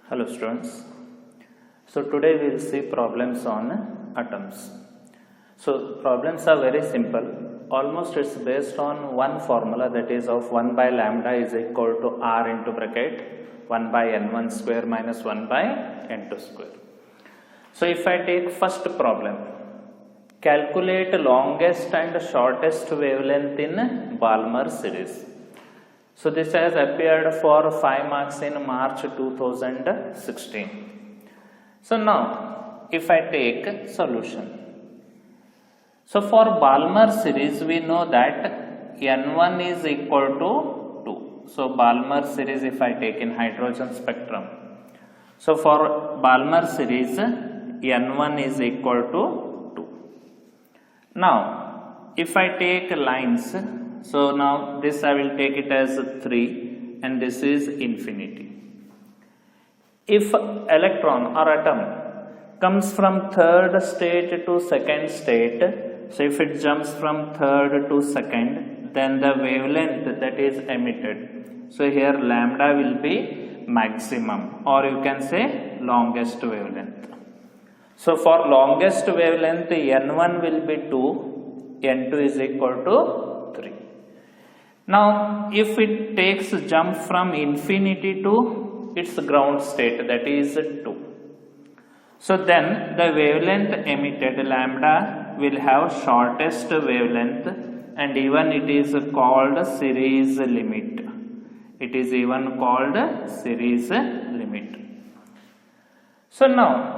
Hello students. So today we will see problems on atoms. So problems are very simple. Almost it's based on one formula, that is of 1 by lambda is equal to r into bracket 1 by n1 square minus 1 by n2 square. So if I take first problem, calculate longest and shortest wavelength in Balmer series. So this has appeared for 5 marks in March 2016. So now if I take solution. So for Balmer series we know that N1 is equal to 2. So Balmer series if I take in hydrogen spectrum. So for Balmer series N1 is equal to 2. Now if I take lines, so now this I will take it as 3 and this is infinity. If electron or atom comes from third state to second state, so if it jumps from third to second, then the wavelength that is emitted, so here lambda will be maximum, or you can say longest wavelength. So for longest wavelength N1 will be 2, N2 is equal to 3. Now if it takes jump from infinity to its ground state, that is 2. So then the wavelength emitted lambda will have shortest wavelength, and even it is called series limit. It is even called series limit. So now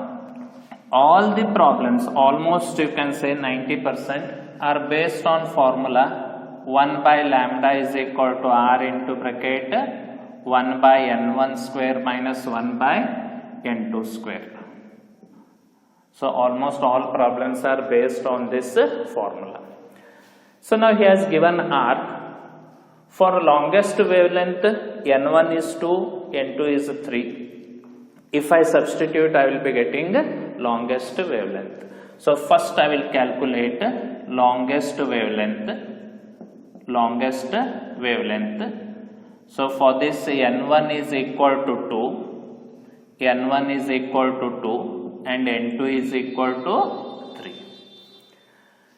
all the problems, almost you can say 90%, are based on formula 1 by lambda is equal to r into bracket 1 by n1 square minus 1 by n2 square. So almost all problems are based on this formula. So now he has given r. For longest wavelength n1 is 2, n2 is 3. If I substitute, I will be getting longest wavelength. So first I will calculate longest wavelength. So for this n1 is equal to 2, n1 is equal to 2 and n2 is equal to 3.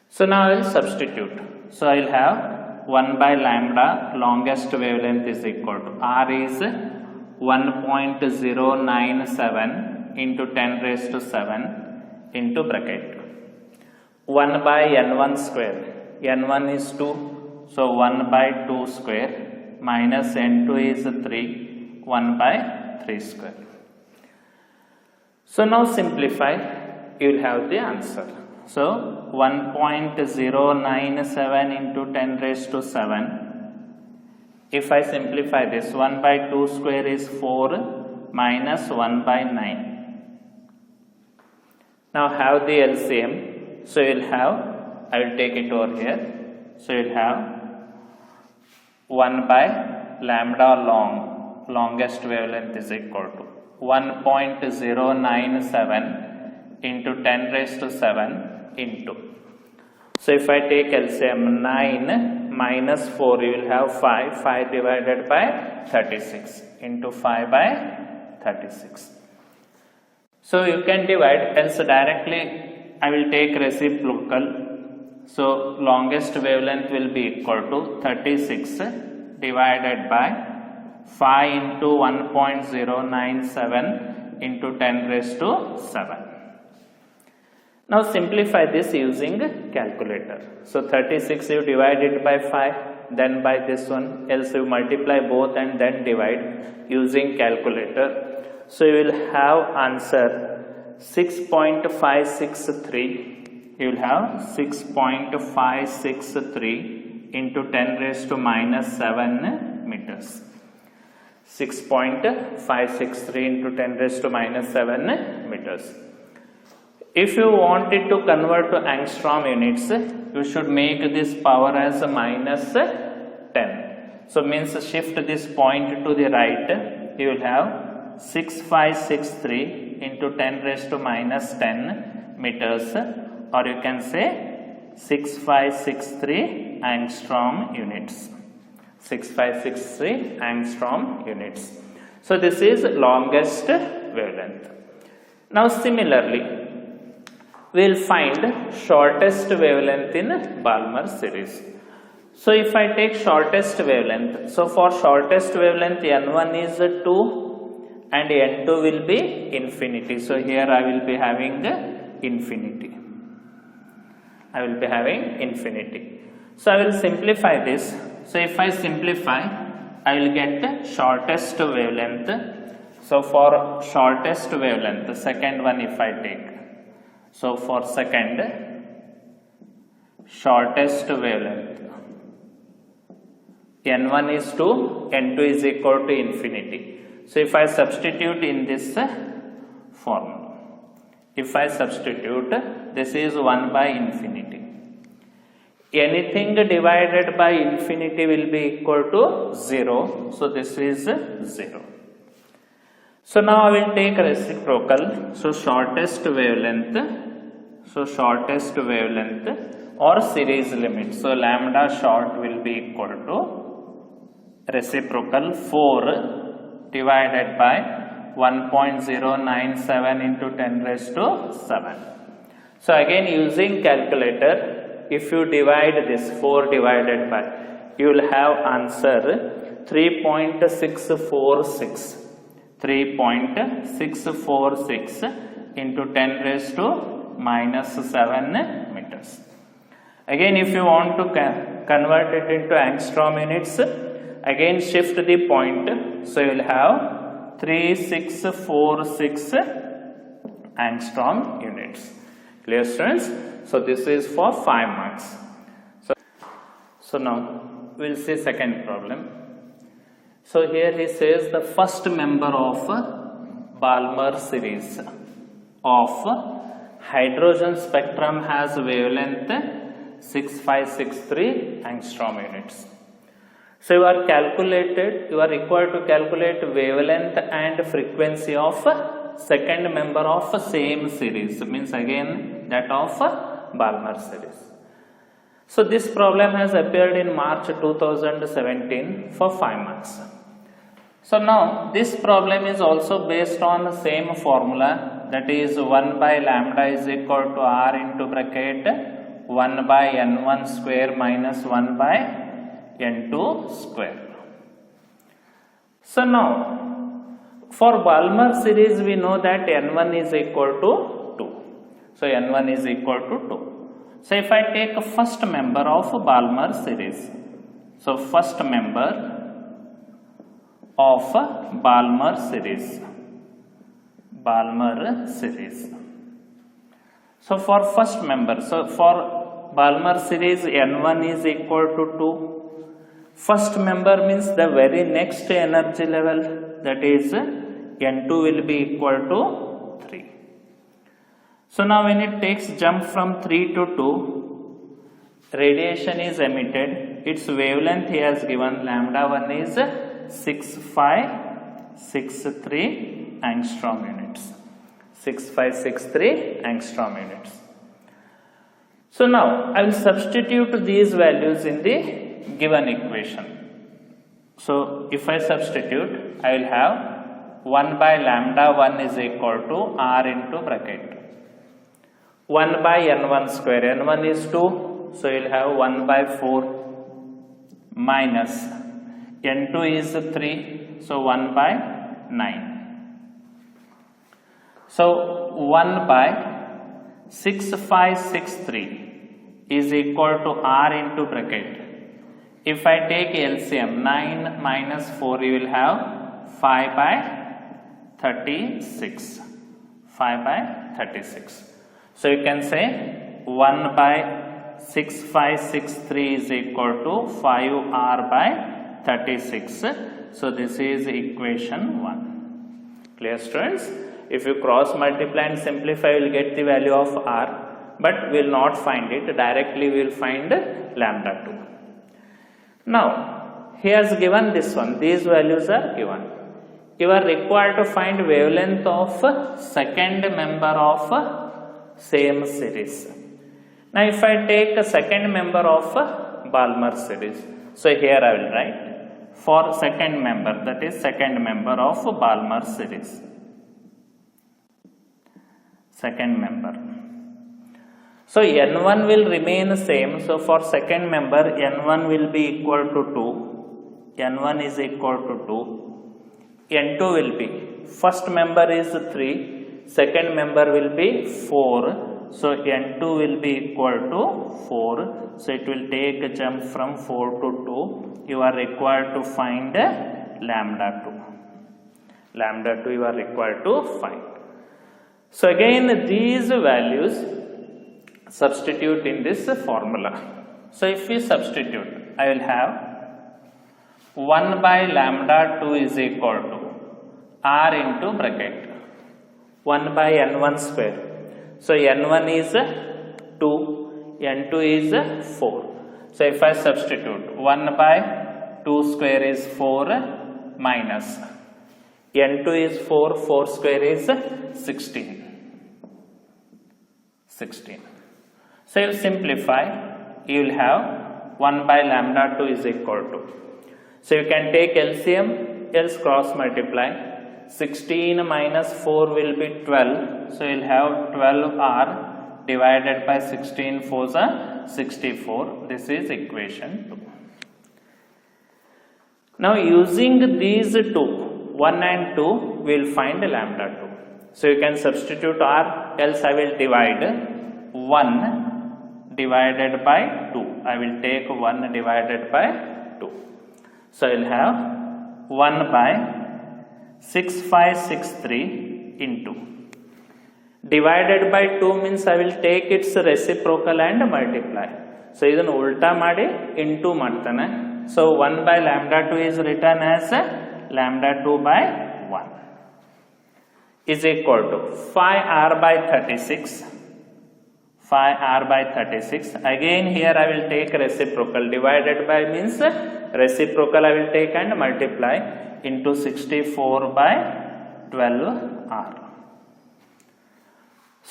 So now I will substitute. So I will have 1 by lambda, longest wavelength is equal to r is 1.097 into 10 raised to 7 into bracket 1 by n1 square, n1 is 2. So 1 by 2 square minus n2 is 3, 1 by 3 square. So now simplify, you will have the answer. So 1.097 into 10 raised to 7. If I simplify this, 1 by 2 square is 4 minus 1 by 9. Now have the LCM. So you will have, I will take it over here. So you will have 1 by lambda longest wavelength is equal to 1.097 into 10 raised to 7 into. So if I take LCM, 9 minus 4, you will have 5, 5 divided by 36 into 5 by 36. So you can divide, else directly I will take reciprocal. So longest wavelength will be equal to 36 divided by 5 into 1.097 into 10 raised to 7. Now simplify this using calculator. So 36 you divide it by 5, then by this one, else you multiply both and then divide using calculator. So you will have answer 6.563. You will have 6.563 into 10 raised to minus 7 meters. 6.563 into 10 raised to minus 7 meters. If you wanted to convert to angstrom units, you should make this power as minus 10. So means shift this point to the right. You will have 6563 into 10 raised to minus 10 meters. Or you can say 6563 angstrom units. 6563 angstrom units. So this is longest wavelength. Now similarly, we will find shortest wavelength in Balmer series. So if I take shortest wavelength, so for shortest wavelength N1 is 2 and N2 will be infinity. So here I will be having infinity. I will be having infinity. So I will simplify this. So if I simplify, I will get the shortest wavelength. So for shortest wavelength, the second one if I take. So for second shortest wavelength, N1 is 2, N2 is equal to infinity. So if I substitute in this formula, if I substitute, this is 1 by infinity. Anything divided by infinity will be equal to 0. So this is 0. So now I will take reciprocal. So shortest wavelength. So shortest wavelength or series limit. So lambda short will be equal to reciprocal 4 divided by 1.097 into 10 raised to 7. So again using calculator, if you divide this 4 divided by, you will have answer 3.646. 3.646 into 10 raised to minus 7 meters. Again, if you want to convert it into angstrom units, again shift the point. So you will have 3646 angstrom units. Clear, students? So this is for 5 marks. So now we will see second problem. So here he says the first member of Balmer series of hydrogen spectrum has wavelength 6563 angstrom units. So you are required to calculate wavelength and frequency of second member of same series, means again that of Balmer series. So this problem has appeared in March 2017 for 5 marks. So now this problem is also based on the same formula, that is 1 by lambda is equal to r into bracket 1 by n1 square minus 1 by n2 square. So now for Balmer series we know that n1 is equal to 2. So n1 is equal to 2. So if I take a first member of Balmer series, so first member of Balmer series. So for first member, so for Balmer series N1 is equal to 2. First member means the very next energy level, that is N2 will be equal to 3. So now when it takes jump from 3 to 2, radiation is emitted. Its wavelength he has given, lambda 1 is 6563 angstrom units. 6563 angstrom units. So now I will substitute these values in the given equation. So if I substitute, I will have 1 by lambda 1 is equal to r into bracket 1 by n1 square. N1 is 2, so you will have 1 by 4 minus n2 is 3, so 1 by 9. So 1 by 6563 is equal to r into bracket. If I take LCM, 9 minus 4, you will have 5 by 36. 5 by 36. So you can say 1 by 6563 is equal to 5r by 36. So this is equation 1. Clear, students? If you cross multiply and simplify, you will get the value of r, but we will not find it. Directly we will find lambda 2. Now he has given this one, these values are given. You are required to find wavelength of second member of same series. Now if I take a second member of Balmer series, so here I will write for second member, that is second member of Balmer series. Second member. So N1 will remain same. So for second member, N1 will be equal to 2. N1 is equal to 2. N2 will be, first member is 3, second member will be 4. So N2 will be equal to 4. So it will take a jump from 4 to 2. You are required to find lambda 2. Lambda 2 you are required to find. So again these values substitute in this formula. So if we substitute, I will have 1 by lambda 2 is equal to r into bracket 1 by n1 square. So n1 is 2, n2 is 4. So if I substitute 1 by 2 square is 4 minus n2 is 4, 4 square is 16. So you simplify, you will have 1 by lambda 2 is equal to. So you can take LCM, else cross multiply. 16 minus 4 will be 12. So you will have 12r divided by 16 4s are 64. This is equation 2. Now using these two, 1 and 2, we will find lambda 2. So you can substitute r, else I will divide 1 divided by 2. I will take 1 divided by 2. So I will have 1 by 6563 into. Divided by 2 means I will take its reciprocal and multiply. So ಇದನ್ನು ಉಲ್ಟಾ ಮಾಡಿ into ಮಾಡ್ತಾನೆ. So 1 by lambda 2 is written as lambda 2 by 1 is equal to 5r by 36. 5r by 36. Again here I will take reciprocal. Divided by means reciprocal I will take and multiply into 64 by 12r.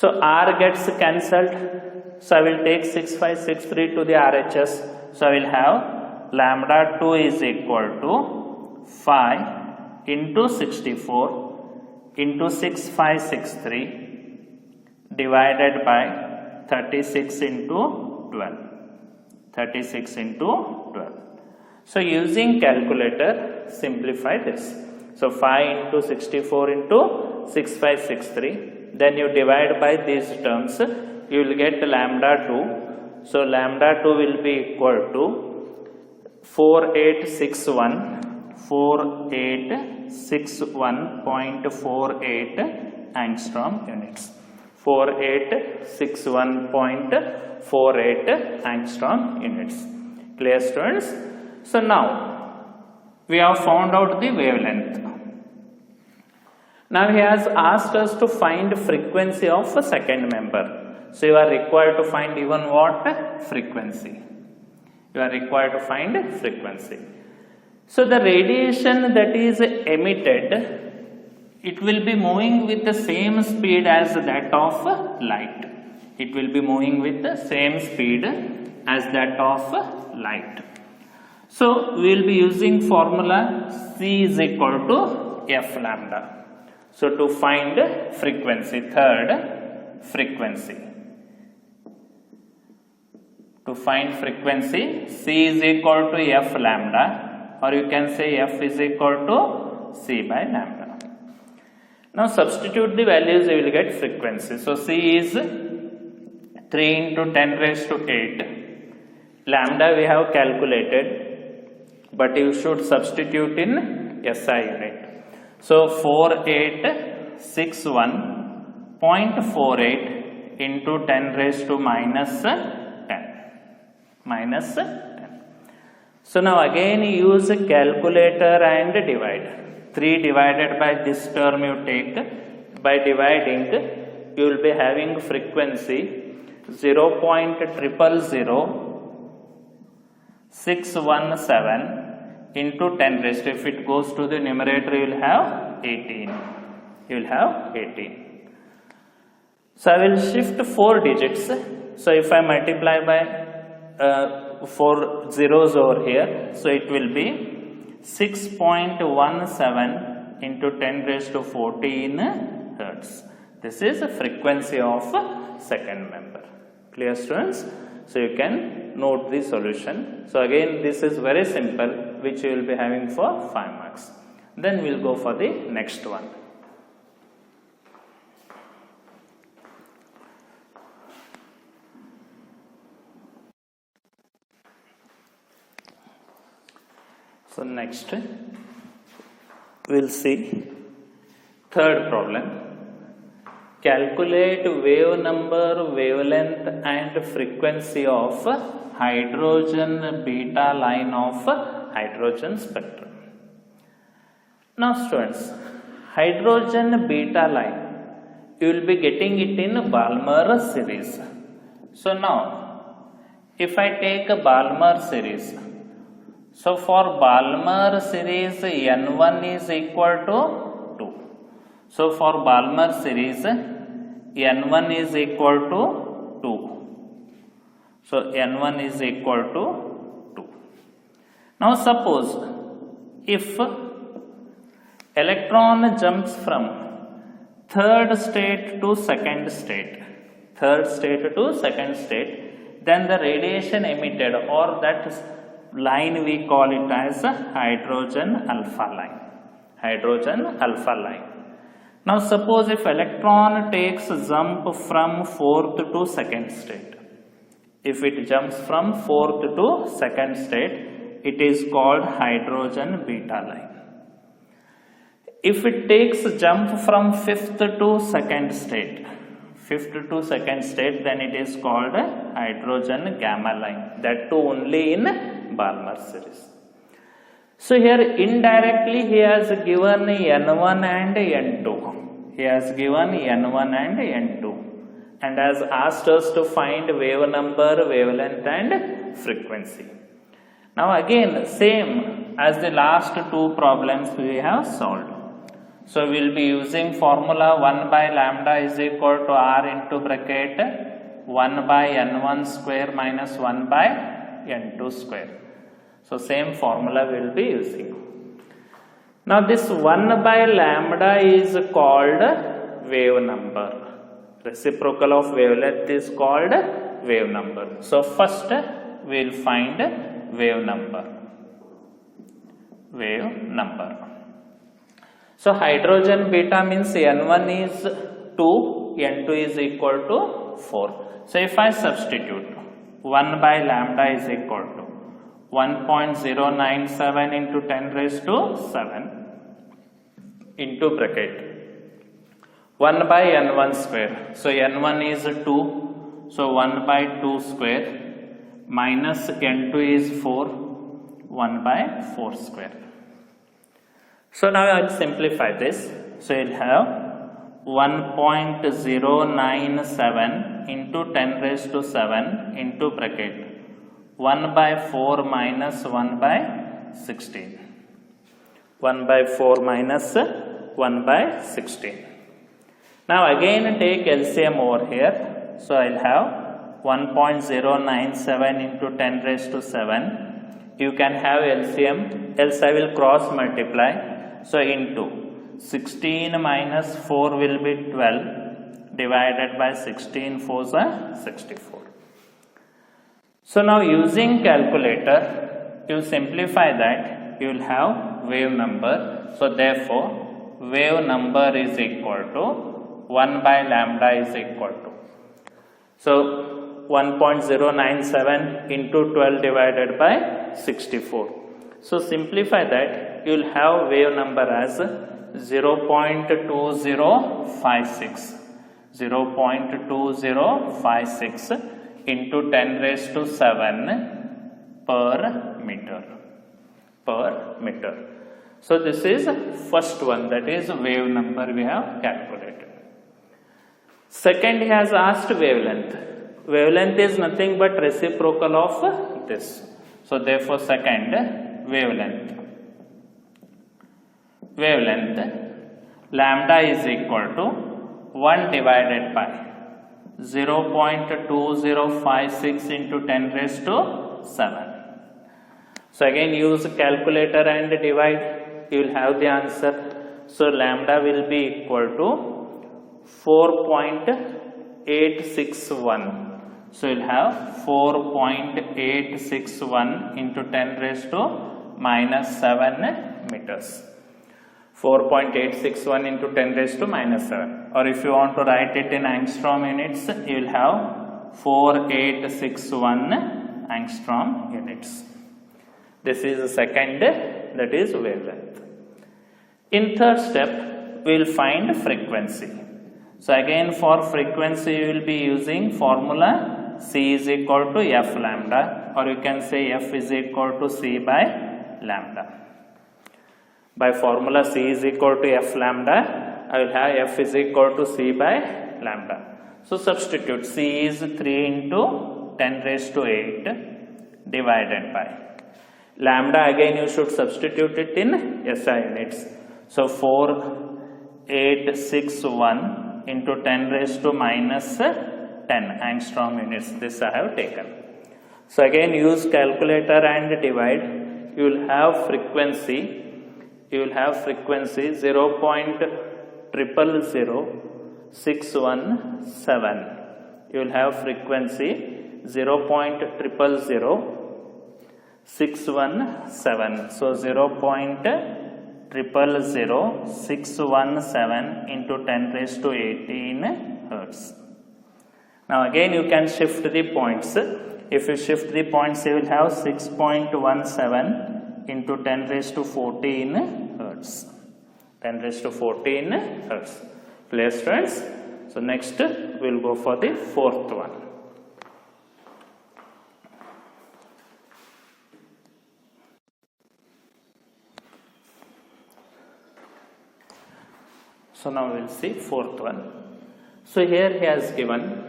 So r gets cancelled. So I will take 6563 to the RHS. So I will have lambda 2 is equal to 5 into 64 into 6563 divided by 36 into 12. 36 into 12. So using calculator, simplify this. So 5 into 64 into 6563. Then you divide by these terms. You will get lambda 2. So lambda 2 will be equal to 4861. 4861.48 angstrom units. 4861.48 angstrom units. Clear, students? So now we have found out the wavelength. Now he has asked us to find frequency of a second member. So you are required to find even what? Frequency. You are required to find frequency. So the radiation that is emitted, it will be moving with the same speed as that of light. It will be moving with the same speed as that of light. So we will be using formula C is equal to F lambda. So to find frequency, third frequency. To find frequency, C is equal to F lambda, or you can say F is equal to C by lambda. Now substitute the values, you will get frequency. So C is 3 into 10 raised to 8. Lambda we have calculated, but you should substitute in SI unit. So 4861.48 into 10 raised to minus 10. Minus 10. So now again use a calculator and divide. 3 divided by this term you take. By dividing, you will be having frequency 0.000617 into 10 raised. If it goes to the numerator, you will have 18. You will have 18. So I will shift 4 digits. So if I multiply by 4 zeros over here, so it will be 6.17 into 10 raised to 14 hertz. This is the frequency of second member. Clear, students? So you can note the solution. So again, this is very simple, which you will be having for 5 marks. Then we will go for the next one. So next we will see third problem. Calculate wave number, wavelength and frequency of hydrogen beta line of hydrogen spectrum. Now students, hydrogen beta line, you will be getting it in Balmer series. So now, if I take a Balmer series, so for Balmer series N1 is equal to 2. So for Balmer series N1 is equal to 2. So N1 is equal to 2. Now suppose if electron jumps from third state to second state, then the radiation emitted, or that line we call it as a hydrogen alpha line. Now suppose if electron takes jump from fourth to second state. If it jumps from fourth to second state, it is called hydrogen beta line. If it takes jump from fifth to second state, then it is called hydrogen gamma line. That too only in Balmer series. So here indirectly he has given N1 and N2. And has asked us to find wave number, wavelength and frequency. Now again same as the last two problems we have solved. So we will be using formula 1 by lambda is equal to R into bracket 1 by N1 square minus 1 by N2 square. So same formula we will be using. Now this 1 by lambda is called wave number. Reciprocal of wavelength is called wave number. So first we will find wave number. So hydrogen beta means N1 is 2, N2 is equal to 4. So if I substitute 1 by lambda is equal to 1.097 into 10 raised to 7 into bracket 1 by N1 square. So N1 is 2. So 1 by 2 square minus N2 is 4. 1 by 4 square. So now I will simplify this. So you will have 1.097 into 10 raised to 7 into bracket 1 by 4 minus 1 by 16. 1 by 4 minus 1 by 16. Now again take LCM over here. So I will have 1.097 into 10 raised to 7. You can have LCM, else I will cross multiply. So into 16 minus 4 will be 12 divided by 16 4s are 64. So now using calculator, you simplify that, you will have wave number. So therefore, wave number is equal to 1 by lambda is equal to. So 1.097 into 12 divided by 64. So simplify that, you will have wave number as 0.2056. 0.2056 into 10 raised to 7 per meter. So this is first one, that is wave number we have calculated. Second, he has asked wavelength. Wavelength is nothing but reciprocal of this. So therefore second, wavelength. Lambda is equal to 1 divided by 0.2056 into 10 raised to 7. So again use calculator and divide, you will have the answer. So lambda will be equal to 4.861. So you will have 4.861 into 10 raised to minus 7 meters. 4.861 into 10 raised to minus 7. Or if you want to write it in angstrom units, you will have 4861 angstrom units. This is the second, that is wavelength. In third step, we will find frequency. So again for frequency, you will be using formula C is equal to F lambda, or you can say F is equal to C by lambda. By formula C is equal to F lambda, I will have F is equal to C by lambda. So substitute C is 3 into 10 raised to 8 divided by lambda. Again you should substitute it in SI units. So 4861 into 10 raised to minus 10 angstrom units. This I have taken. So again use calculator and divide. You will have frequency. You will have frequency 0.000617. You will have frequency 0.000617. So 0.000617 into 10 raised to 18 hertz. Now again you can shift the points. If you shift the points, you will have 6.17 into 10 raised to 14 hertz. 10 raised to 14 hertz. Clear, students? So next we will go for the fourth one. So now we will see fourth one. So here he has given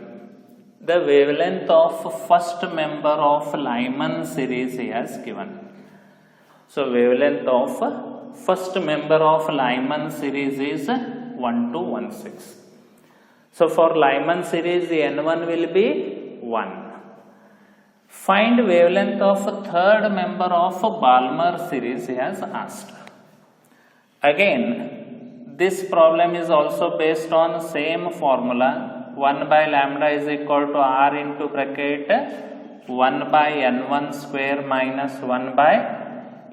the wavelength of first member of Lyman series he has given. So wavelength of first member of Lyman series is 1216. So for Lyman series the N1 will be 1. Find wavelength of third member of Balmer series he has asked. Again this problem is also based on same formula. 1 by lambda is equal to R into bracket 1 by N1 square minus 1 by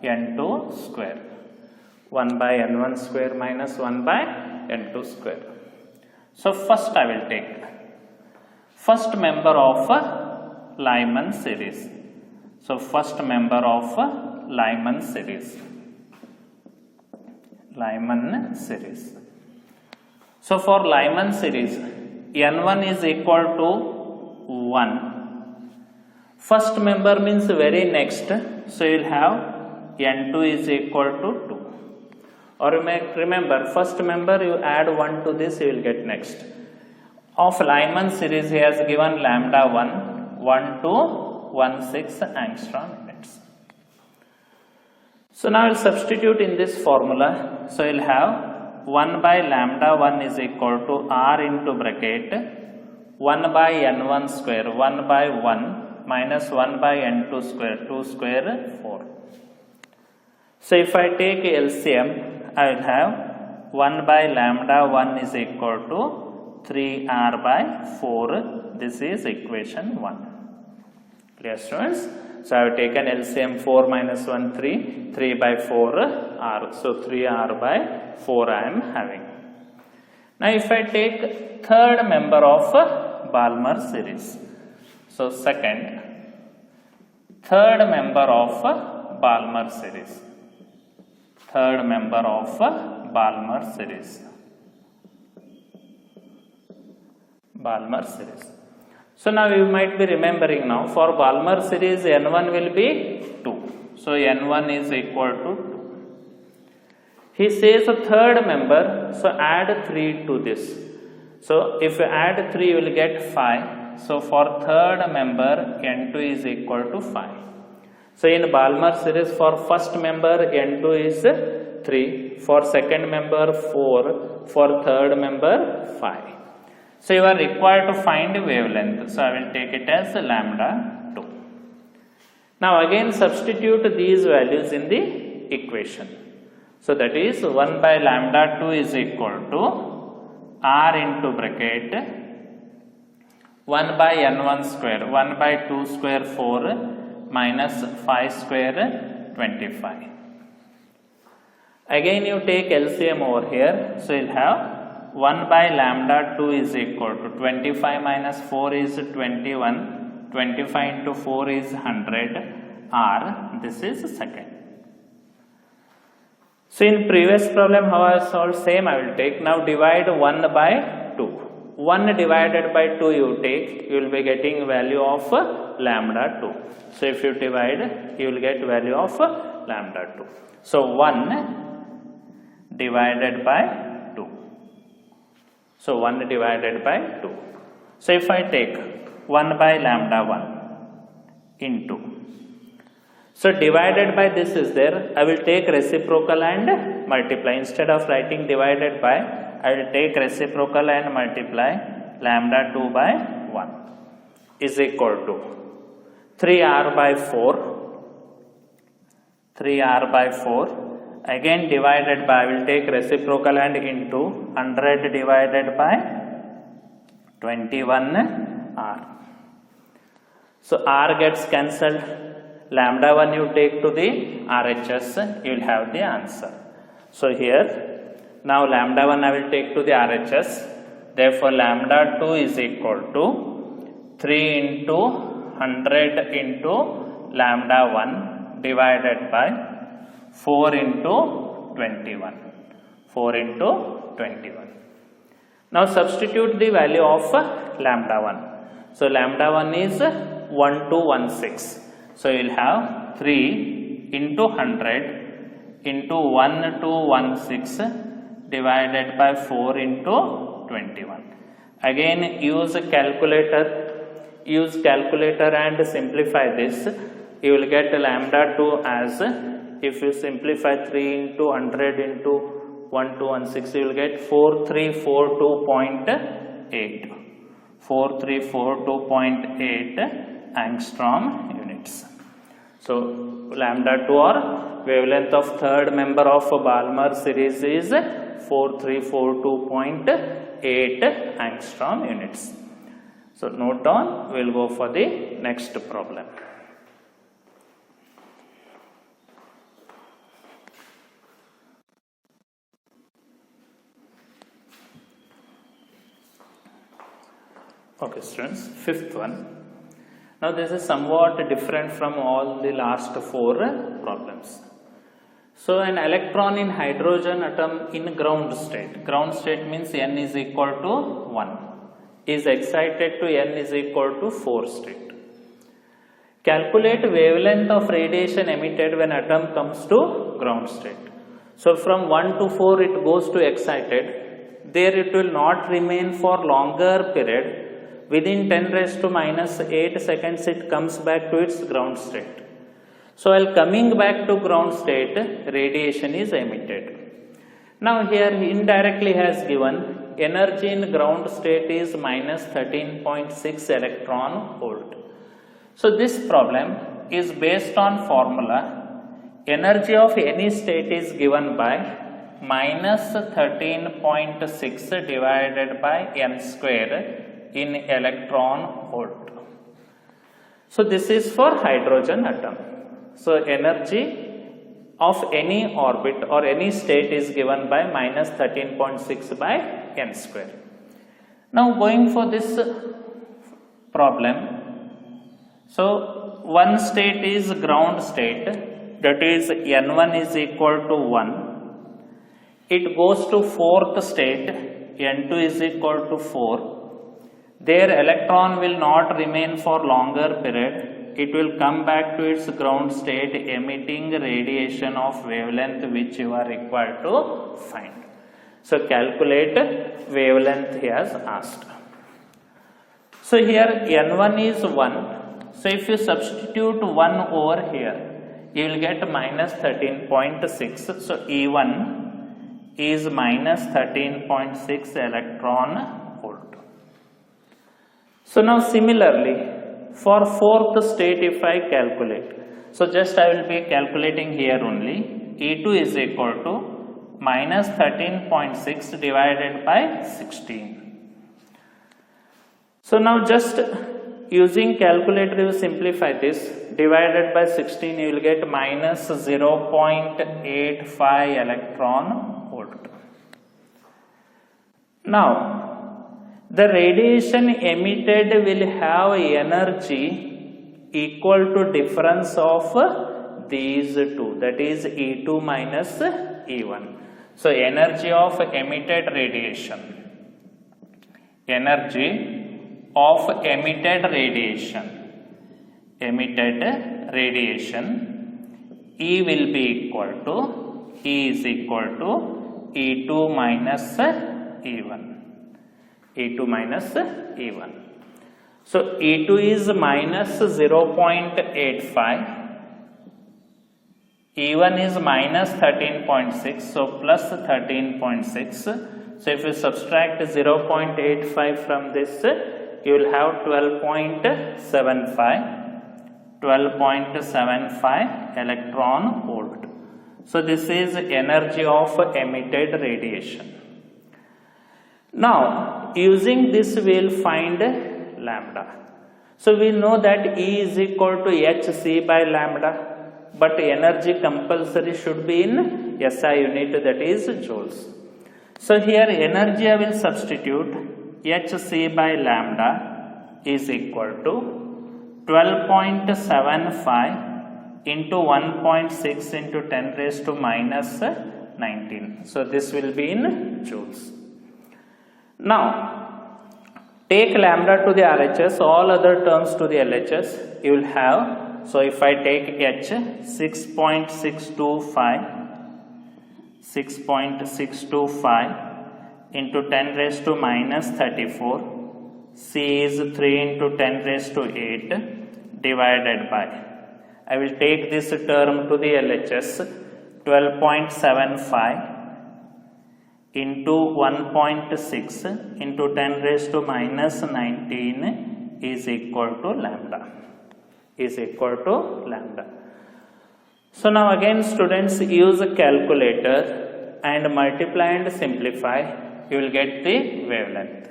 N2 square. 1 by N1 square minus 1 by N2 square. So first I will take first member of Lyman series. So first member of Lyman series. Lyman series. So for Lyman series, N1 is equal to 1. First member means very next. So you will have N2 is equal to 2. Or you may remember, first member you add 1 to this, you will get next. Of Lyman series, he has given lambda 1, 1 to 16 angstrom units. So now I will substitute in this formula. So you will have 1 by lambda 1 is equal to R into bracket 1 by N1 square, 1 by 1 minus 1 by N2 square, 2 square 4. So if I take LCM, I will have 1 by lambda 1 is equal to 3R by 4. This is equation 1. Clear, students? So I have taken LCM 4 minus 1 3, 3 by 4 R. So 3R by 4 I am having. Now if I take third member of Balmer series. So second, third member of Balmer series. Third member of Balmer series. Balmer series. So now you might be remembering now, for Balmer series N1 will be 2. So N1 is equal to 2. He says a third member, so add 3 to this. So if you add 3 you will get 5. So for third member N2 is equal to 5. So in Balmer series for first member N2 is 3, for second member 4, for third member 5. So you are required to find wavelength. So I will take it as lambda 2. Now again substitute these values in the equation. So that is 1 by lambda 2 is equal to r into bracket 1 by n1 square, 1 by 2 square 4 minus 5 square 25. Again you take LCM over here, so you'll have 1 by lambda 2 is equal to 25 minus 4 is 21, 25 into 4 is 100 r, this is second. So in previous problem how I solved, same I will take. Now divide 1 by 2. 1 divided by 2 you take, you will be getting value of lambda 2. So if you divide, you will get value of lambda 2. So 1 divided by 2. So 1 divided by 2. So if I take 1 by lambda 1 into, so divided by this is there, I will take reciprocal and multiply. Instead of writing divided by, I will take reciprocal and multiply lambda 2 by 1 is equal to 3r by 4, 3r by 4. Again divided by, I will take reciprocal and into 100 divided by 21r. So r gets cancelled, lambda 1 you take to the RHS, you will have the answer. So here, now lambda 1 I will take to the RHS, therefore lambda 2 is equal to 3 into 100 into lambda 1 divided by 4 into 21, 4 into 21. Now substitute the value of lambda 1. So lambda 1 is 1216. So you will have 3 into 100 into 1216 divided by 4 into 21. Again use a calculator and simplify this. You will get lambda 2 as, if you simplify 3 into 100 into 1216, you will get 4342.8. 4342.8 angstrom units. So lambda 2 or wavelength of third member of Balmer series is 4342.8 angstrom units. So note down, we will go for the next problem. Okay students, fifth one. Now this is somewhat different from all the last 4 problems. So an electron in hydrogen atom in ground state means n is equal to 1, is excited to n is equal to 4 state. Calculate wavelength of radiation emitted when atom comes to ground state. So from 1 to 4 it goes to excited, there it will not remain for longer period. Within 10 raised to minus 8 seconds it comes back to its ground state. So while coming back to ground state, radiation is emitted. Now here he indirectly has given energy in ground state is minus 13.6 electron volt. So this problem is based on formula, energy of any state is given by minus 13.6 divided by n square in electron volt. So this is for hydrogen atom. So energy of any orbit or any state is given by minus 13.6 by n square. Now going for this problem, so one state is ground state, that is n1 is equal to 1. It goes to fourth state, n2 is equal to 4. Their electron will not remain for longer period. It will come back to its ground state emitting radiation of wavelength which you are required to find. So calculate wavelength he has asked. So here n1 is 1. So if you substitute 1 over here, you will get minus 13.6. So E1 is minus 13.6 electron volt. So now similarly, for fourth state if I calculate, So just I will be calculating here only. E2 is equal to minus 13.6 divided by 16. So now just using calculator you simplify this, divided by 16 you will get minus 0.85 electron volt. Now the radiation emitted will have energy equal to difference of these two, that is E2 minus E1. So energy of emitted radiation, E will be equal to, E is equal to E2 minus E1. So E2 is minus 0.85, E1 is minus 13.6, so plus 13.6. So if you subtract 0.85 from this, you will have 12.75 electron volt. So this is energy of emitted radiation. Now using this we will find lambda. So we know that E is equal to hc by lambda, but energy compulsory should be in SI unit, that is joules. So here energy I will substitute, hc by lambda is equal to 12.75 into 1.6 into 10 raised to minus 19. So this will be in joules. Now take lambda to the RHS, all other terms to the LHS, you will have. So if I take H 6.625 into 10 raised to minus 34, C is 3 into 10 raised to 8 divided by, I will take this term to the LHS, 12.75 into 1.6 into 10 raised to minus 19 is equal to lambda. So now again students, use a calculator and multiply and simplify, you will get the wavelength.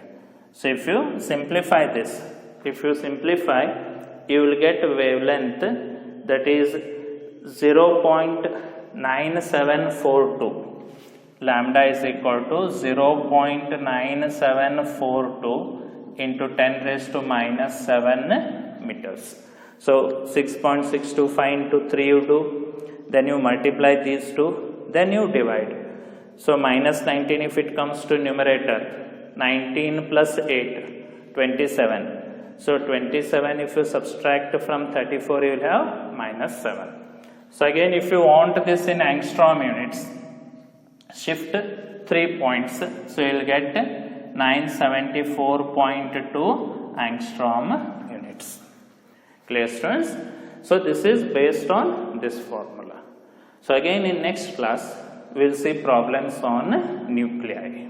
So if you simplify this, you will get wavelength, that is 0.9742. Lambda is equal to 0.9742 into 10 raised to minus 7 meters. So 6.625 into 3 you do, then you multiply these two, then you divide. So minus 19 if it comes to numerator, 19 plus 8, 27. So 27 if you subtract from 34 you will have minus 7. So again if you want this in angstrom units, shift 3 points, so you will get 974.2 angstrom units. Clear students? So this is based on this formula. So again in next class we will see problems on nuclei.